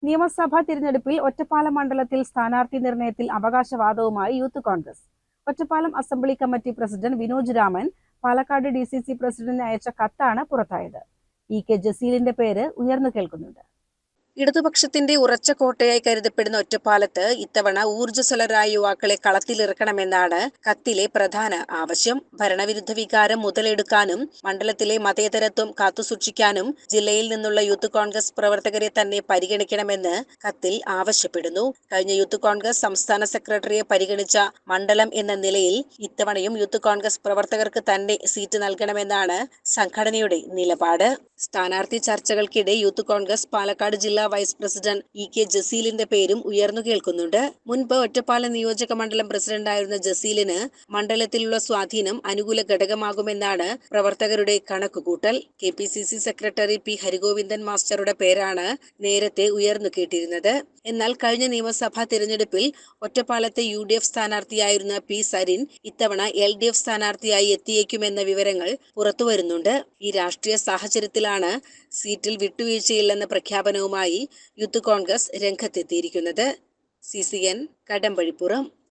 നിയമസഭാ തിരഞ്ഞെടുപ്പിൽ ഒറ്റപ്പാലം മണ്ഡലത്തിൽ സ്ഥാനാർത്ഥി നിർണയത്തിൽ അവകാശവാദവുമായി Youth Congress. Ottapalam assembly committee president Vinoj Raman Palakkad DCC പ്രസിഡന്റിന് അയച്ച കത്താണ് പുറത്തായത്. EK ജസീലിന്റെ പേര് ഉയർന്നു കേൾക്കുന്നുണ്ട്. ഇടതുപക്ഷത്തിന്റെ ഉറച്ച കോട്ടയായി കരുതപ്പെടുന്ന ഒറ്റപ്പാലത്ത് ഇത്തവണ ഊർജ്ജസ്വലരായ യുവാക്കളെ കളത്തിലിറക്കണമെന്നാണ് കത്തിലെ പ്രധാന ആവശ്യം. ഭരണവിരുദ്ധ വികാരം മുതലെടുക്കാനും മണ്ഡലത്തിലെ മതേതരത്വം കാത്തുസൂക്ഷിക്കാനും ജില്ലയിൽ നിന്നുള്ള യൂത്ത് കോൺഗ്രസ് പ്രവർത്തകരെ തന്നെ പരിഗണിക്കണമെന്ന് കത്തിൽ ആവശ്യപ്പെടുന്നു. കഴിഞ്ഞ യൂത്ത് കോൺഗ്രസ് സംസ്ഥാന സെക്രട്ടറിയെ പരിഗണിച്ച മണ്ഡലം എന്ന നിലയിൽ ഇത്തവണയും യൂത്ത് കോൺഗ്രസ് പ്രവർത്തകർക്ക് തന്നെ സീറ്റ് നൽകണമെന്നാണ് സംഘടനയുടെ നിലപാട്. സ്ഥാനാർത്ഥി ചർച്ചകൾക്കിടെ യൂത്ത് കോൺഗ്രസ് പാലക്കാട് ജില്ലാ വൈസ് പ്രസിഡന്റ് EK ജസീലിന്റെ പേരും ഉയർന്നു കേൾക്കുന്നുണ്ട്. മുൻപ് ഒറ്റപ്പാലം നിയോജക മണ്ഡലം പ്രസിഡന്റായിരുന്ന ജസീലിന് മണ്ഡലത്തിലുള്ള സ്വാധീനം അനുകൂല ഘടകമാകുമെന്നാണ് പ്രവർത്തകരുടെ കണക്കുകൂട്ടൽ. KPCC സെക്രട്ടറി P ഹരിഗോവിന്ദൻ മാസ്റ്ററുടെ പേരാണ് നേരത്തെ ഉയർന്നു കേട്ടിരുന്നത്. എന്നാൽ കഴിഞ്ഞ നിയമസഭാ തിരഞ്ഞെടുപ്പിൽ ഒറ്റപ്പാലത്തെ UDF സ്ഥാനാർത്ഥിയായിരുന്ന P സരിൻ ഇത്തവണ LDF സ്ഥാനാർത്ഥിയായി എത്തിയേക്കുമെന്ന വിവരങ്ങൾ പുറത്തുവരുന്നുണ്ട്. ഈ രാഷ്ട്രീയ സാഹചര്യത്തിലാണ് സീറ്റിൽ വിട്ടുവീഴ്ചയില്ലെന്ന പ്രഖ്യാപനവുമായി യൂത്ത് കോൺഗ്രസ് രംഗത്തെത്തിയിരിക്കുന്നത്. CCN കടമ്പഴിപ്പുറം.